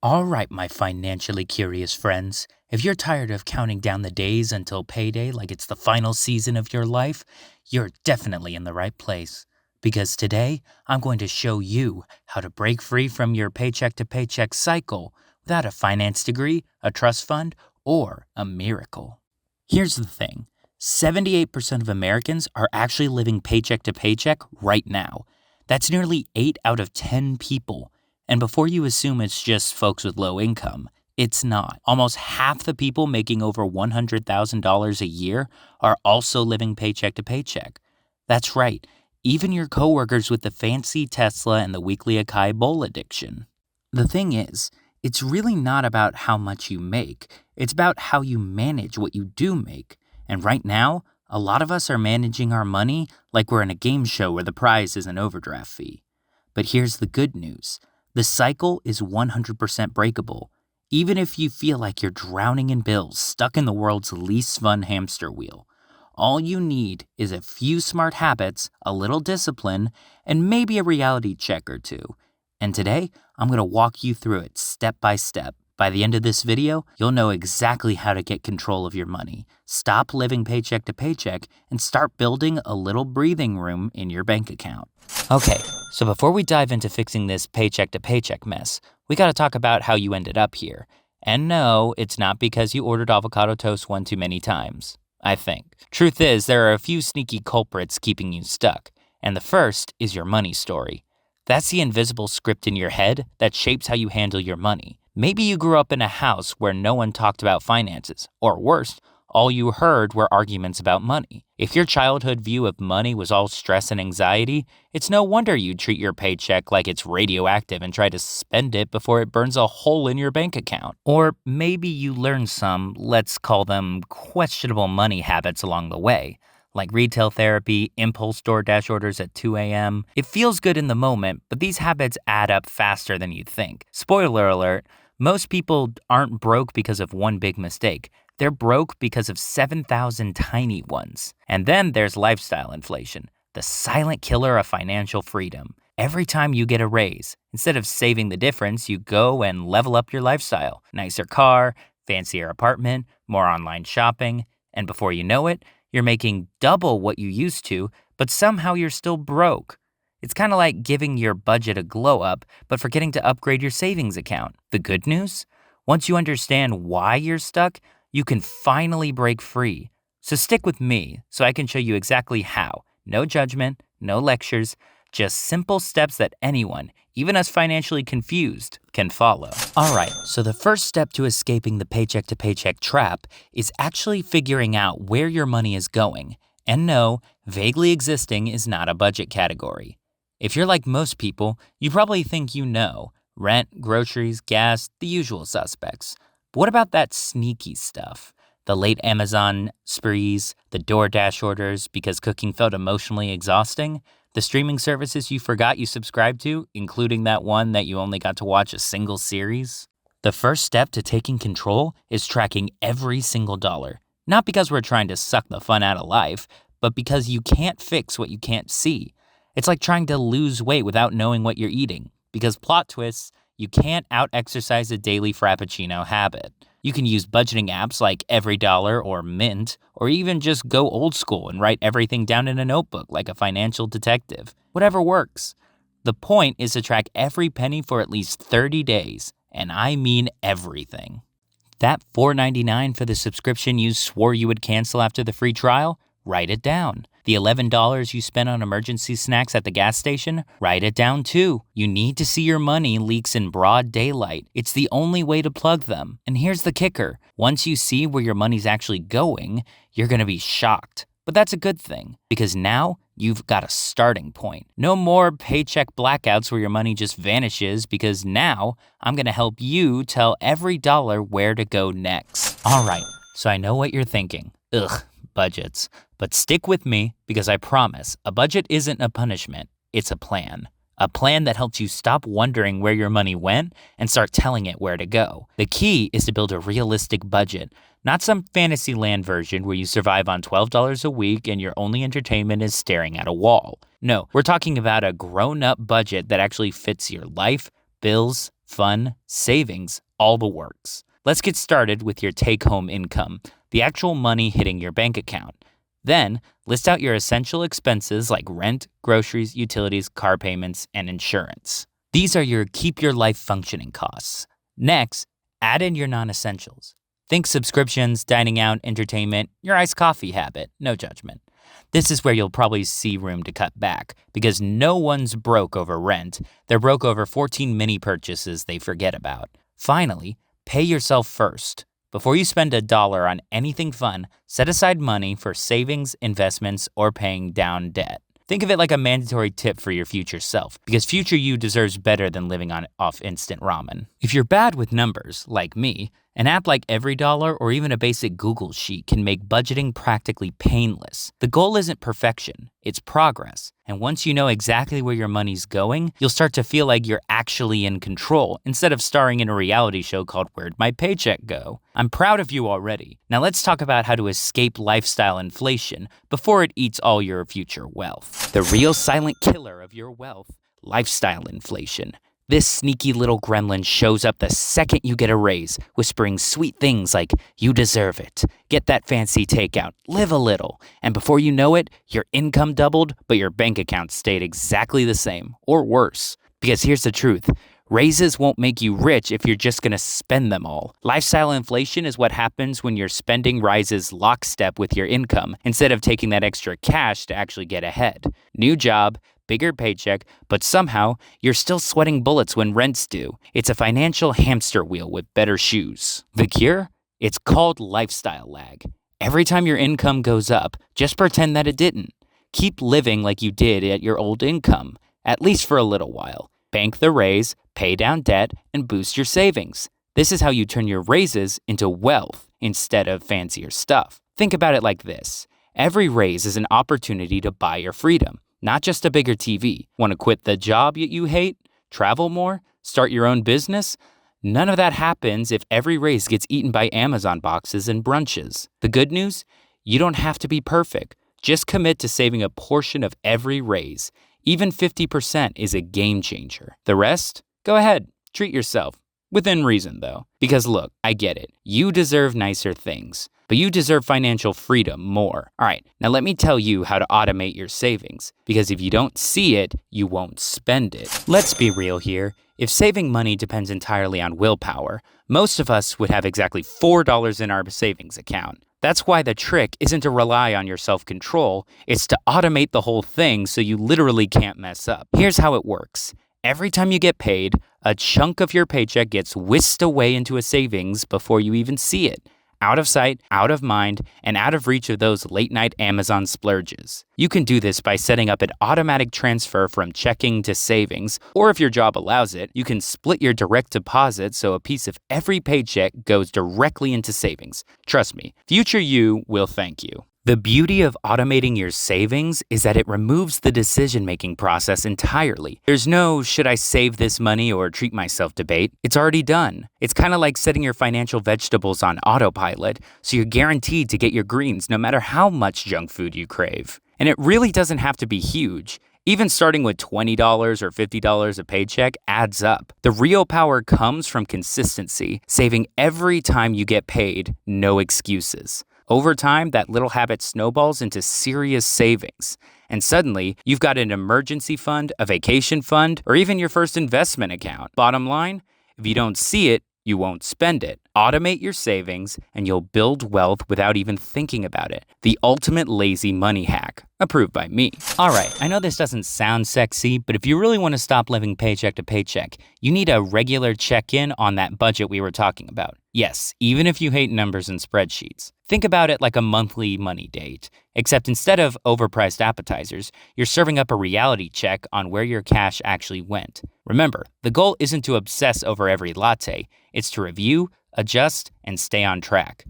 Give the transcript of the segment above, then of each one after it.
All right, my financially curious friends. If you're tired of counting down the days until payday like it's the final season of your life, you're definitely in the right place. Because today, I'm going to show you how to break free from your paycheck to paycheck cycle without a finance degree, a trust fund, or a miracle. Here's the thing 78% of Americans are actually living paycheck to paycheck right now. That's nearly 8 out of 10 people. And before you assume it's just folks with low income, it's not. Almost half the people making over $100,000 a year are also living paycheck to paycheck. That's right, even your coworkers with the fancy Tesla and the weekly acai bowl addiction. The thing is, it's really not about how much you make. It's about how you manage what you do make. And right now, a lot of us are managing our money like we're in a game show where the prize is an overdraft fee. But here's the good news. The cycle is 100% breakable, even if you feel like you're drowning in bills, stuck in the world's least fun hamster wheel. All you need is a few smart habits, a little discipline, and maybe a reality check or two. And today, I'm going to walk you through it step by step. By the end of this video, you'll know exactly how to get control of your money, stop living paycheck to paycheck, and start building a little breathing room in your bank account. Okay, so before we dive into fixing this paycheck to paycheck mess, we gotta talk about how you ended up here. And no, it's not because you ordered avocado toast one too many times, I think. Truth is, there are a few sneaky culprits keeping you stuck, and the first is your money story. That's the invisible script in your head that shapes how you handle your money. Maybe you grew up in a house where no one talked about finances, or worse, all you heard were arguments about money. If your childhood view of money was all stress and anxiety, it's no wonder you treat your paycheck like it's radioactive and try to spend it before it burns a hole in your bank account. Or maybe you learned some, let's call them questionable money habits along the way, like retail therapy, impulse DoorDash orders at 2 a.m. It feels good in the moment, but these habits add up faster than you'd think. Spoiler alert, most people aren't broke because of one big mistake. They're broke because of 7,000 tiny ones. And then there's lifestyle inflation, the silent killer of financial freedom. Every time you get a raise, instead of saving the difference, you go and level up your lifestyle. Nicer car, fancier apartment, more online shopping, and before you know it, you're making double what you used to, but somehow you're still broke. It's kind of like giving your budget a glow up, but forgetting to upgrade your savings account. The good news? Once you understand why you're stuck, you can finally break free. So stick with me so I can show you exactly how. No judgment, no lectures, just simple steps that anyone, even us financially confused, can follow. All right, so the first step to escaping the paycheck to paycheck trap is actually figuring out where your money is going. And no, vaguely existing is not a budget category. If you're like most people, you probably think you know. Rent, groceries, gas, the usual suspects. But what about that sneaky stuff? The late Amazon sprees, the DoorDash orders because cooking felt emotionally exhausting, the streaming services you forgot you subscribed to, including that one that you only got to watch a single series. The first step to taking control is tracking every single dollar. Not because we're trying to suck the fun out of life, but because you can't fix what you can't see. It's like trying to lose weight without knowing what you're eating. Because plot twists, you can't out-exercise a daily Frappuccino habit. You can use budgeting apps like EveryDollar or Mint, or even just go old school and write everything down in a notebook like a financial detective. Whatever works. The point is to track every penny for at least 30 days, and I mean everything. That $4.99 for the subscription you swore you would cancel after the free trial? Write it down. The $11 you spent on emergency snacks at the gas station? Write it down too. You need to see your money leaks in broad daylight. It's the only way to plug them. And here's the kicker. Once you see where your money's actually going, you're going to be shocked. But that's a good thing, because now you've got a starting point. No more paycheck blackouts where your money just vanishes, because now I'm going to help you tell every dollar where to go next. All right, so I know what you're thinking. Ugh, budgets. But stick with me, because I promise, a budget isn't a punishment, it's a plan. A plan that helps you stop wondering where your money went and start telling it where to go. The key is to build a realistic budget, not some Fantasyland version where you survive on $12 a week and your only entertainment is staring at a wall. No, we're talking about a grown-up budget that actually fits your life, bills, fun, savings, all the works. Let's get started with your take-home income, the actual money hitting your bank account. Then, list out your essential expenses like rent, groceries, utilities, car payments, and insurance. These are your keep your life functioning costs. Next, add in your non-essentials. Think subscriptions, dining out, entertainment, your iced coffee habit, no judgment. This is where you'll probably see room to cut back because no one's broke over rent. They're broke over 14 mini purchases they forget about. Finally, pay yourself first. Before you spend $1 on anything fun, set aside money for savings, investments, or paying down debt. Think of it like a mandatory tip for your future self, because future you deserves better than living off instant ramen. If you're bad with numbers, like me, an app like EveryDollar or even a basic Google Sheet can make budgeting practically painless. The goal isn't perfection, it's progress. And once you know exactly where your money's going, you'll start to feel like you're actually in control instead of starring in a reality show called Where'd My Paycheck Go? I'm proud of you already. Now let's talk about how to escape lifestyle inflation before it eats all your future wealth. The real silent killer of your wealth, lifestyle inflation. This sneaky little gremlin shows up the second you get a raise, whispering sweet things like, you deserve it, get that fancy takeout, live a little, and before you know it, your income doubled, but your bank account stayed exactly the same, or worse. Because here's the truth, raises won't make you rich if you're just gonna spend them all. Lifestyle inflation is what happens when your spending rises lockstep with your income, instead of taking that extra cash to actually get ahead. New job, bigger paycheck, but somehow you're still sweating bullets when rent's due. It's a financial hamster wheel with better shoes. The cure? It's called lifestyle lag. Every time your income goes up, just pretend that it didn't. Keep living like you did at your old income, at least for a little while. Bank the raise, pay down debt, and boost your savings. This is how you turn your raises into wealth instead of fancier stuff. Think about it like this. Every raise is an opportunity to buy your freedom. Not just a bigger TV. Want to quit the job you hate? Travel more? Start your own business? None of that happens if every raise gets eaten by Amazon boxes and brunches. The good news? You don't have to be perfect. Just commit to saving a portion of every raise. Even 50% is a game changer. The rest? Go ahead. Treat yourself. Within reason, though. Because look, I get it. You deserve nicer things. But you deserve financial freedom more. All right, now let me tell you how to automate your savings, because if you don't see it, you won't spend it. Let's be real here. If saving money depends entirely on willpower, most of us would have exactly $4 in our savings account. That's why the trick isn't to rely on your self-control, it's to automate the whole thing so you literally can't mess up. Here's how it works. Every time you get paid, a chunk of your paycheck gets whisked away into a savings before you even see it. Out of sight, out of mind, and out of reach of those late-night Amazon splurges. You can do this by setting up an automatic transfer from checking to savings, or if your job allows it, you can split your direct deposit so a piece of every paycheck goes directly into savings. Trust me, future you will thank you. The beauty of automating your savings is that it removes the decision-making process entirely. There's no should I save this money or treat myself debate. It's already done. It's kind of like setting your financial vegetables on autopilot, so you're guaranteed to get your greens no matter how much junk food you crave. And it really doesn't have to be huge. Even starting with $20 or $50 a paycheck adds up. The real power comes from consistency, saving every time you get paid, no excuses. Over time, that little habit snowballs into serious savings. And suddenly, you've got an emergency fund, a vacation fund, or even your first investment account. Bottom line, if you don't see it, you won't spend it. Automate your savings, and you'll build wealth without even thinking about it. The ultimate lazy money hack. Approved by me. All right, I know this doesn't sound sexy, but if you really want to stop living paycheck to paycheck, you need a regular check-in on that budget we were talking about. Yes, even if you hate numbers and spreadsheets. Think about it like a monthly money date, except instead of overpriced appetizers, you're serving up a reality check on where your cash actually went. Remember, the goal isn't to obsess over every latte, it's to review, adjust, and stay on track.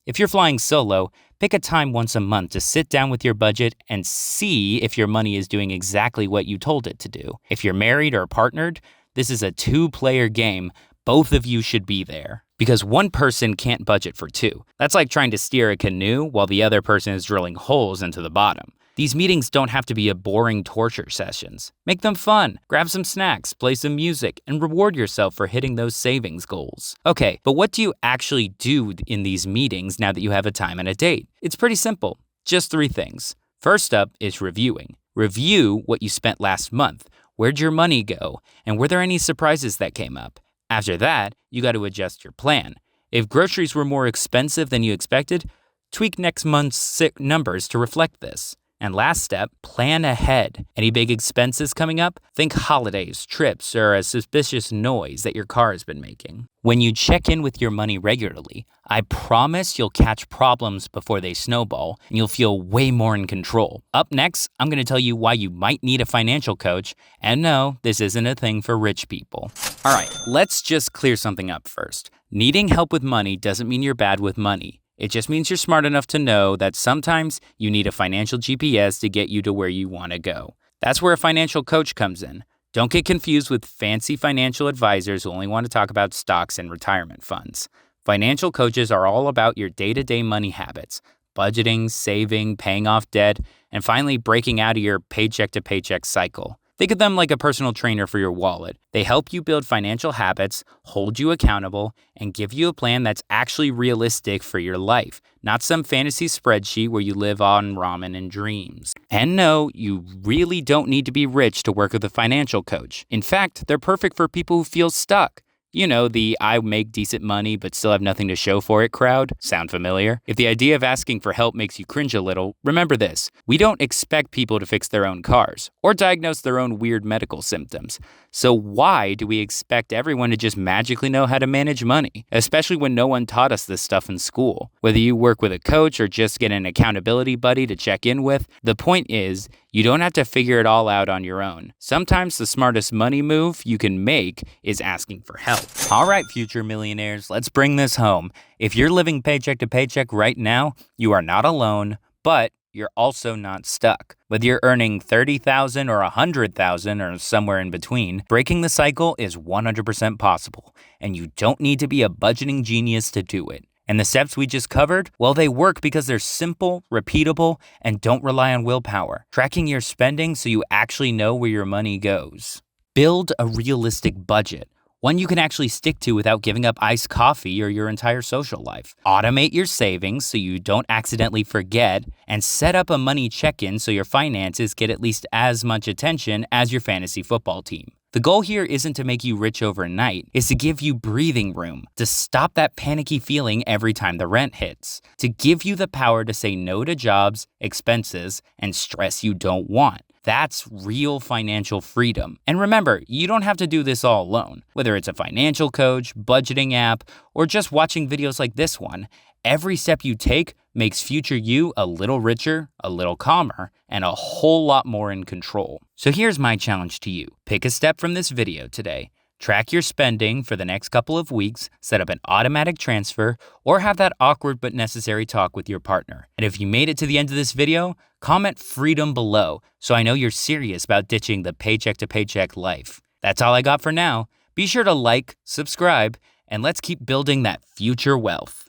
If you're flying solo, pick a time once a month to sit down with your budget and see if your money is doing exactly what you told it to do. If you're married or partnered, this is a two-player game. Both of you should be there. Because one person can't budget for two. That's like trying to steer a canoe while the other person is drilling holes into the bottom. These meetings don't have to be a boring torture sessions. Make them fun. Grab some snacks, play some music, and reward yourself for hitting those savings goals. Okay, but what do you actually do in these meetings now that you have a time and a date? It's pretty simple. Just 3 things. First up is reviewing. Review what you spent last month. Where'd your money go? And were there any surprises that came up? After that, you got to adjust your plan. If groceries were more expensive than you expected, tweak next month's numbers to reflect this. And last step, plan ahead. Any big expenses coming up? Think holidays, trips, or a suspicious noise that your car has been making. When you check in with your money regularly, I promise you'll catch problems before they snowball, and you'll feel way more in control. Up next, I'm going to tell you why you might need a financial coach, and no, this isn't a thing for rich people. All right, let's just clear something up first. Needing help with money doesn't mean you're bad with money. It just means you're smart enough to know that sometimes you need a financial GPS to get you to where you want to go. That's where a financial coach comes in. Don't get confused with fancy financial advisors who only want to talk about stocks and retirement funds. Financial coaches are all about your day-to-day money habits, budgeting, saving, paying off debt, and finally breaking out of your paycheck-to-paycheck cycle. Think of them like a personal trainer for your wallet. They help you build financial habits, hold you accountable, and give you a plan that's actually realistic for your life, not some fantasy spreadsheet where you live on ramen and dreams. And no, you really don't need to be rich to work with a financial coach. In fact, they're perfect for people who feel stuck. You know, the I make decent money but still have nothing to show for it crowd. Sound familiar? If the idea of asking for help makes you cringe a little, remember this. We don't expect people to fix their own cars or diagnose their own weird medical symptoms. So why do we expect everyone to just magically know how to manage money? Especially when no one taught us this stuff in school. Whether you work with a coach or just get an accountability buddy to check in with, the point is, you don't have to figure it all out on your own. Sometimes the smartest money move you can make is asking for help. All right, future millionaires, let's bring this home. If you're living paycheck to paycheck right now, you are not alone, but you're also not stuck. Whether you're earning $30,000 or $100,000 or somewhere in between, breaking the cycle is 100% possible, and you don't need to be a budgeting genius to do it. And the steps we just covered, well, they work because they're simple, repeatable, and don't rely on willpower. Tracking your spending so you actually know where your money goes. Build a realistic budget. One you can actually stick to without giving up iced coffee or your entire social life. Automate your savings so you don't accidentally forget, and set up a money check-in so your finances get at least as much attention as your fantasy football team. The goal here isn't to make you rich overnight, it's to give you breathing room, to stop that panicky feeling every time the rent hits, to give you the power to say no to jobs, expenses, and stress you don't want. That's real financial freedom. And remember, you don't have to do this all alone. Whether it's a financial coach, budgeting app, or just watching videos like this one, every step you take makes future you a little richer, a little calmer, and a whole lot more in control. So here's my challenge to you. Pick a step from this video today. Track your spending for the next couple of weeks, set up an automatic transfer, or have that awkward but necessary talk with your partner. And if you made it to the end of this video, comment freedom below so I know you're serious about ditching the paycheck to paycheck life. That's all I got for now. Be sure to like, subscribe, and let's keep building that future wealth.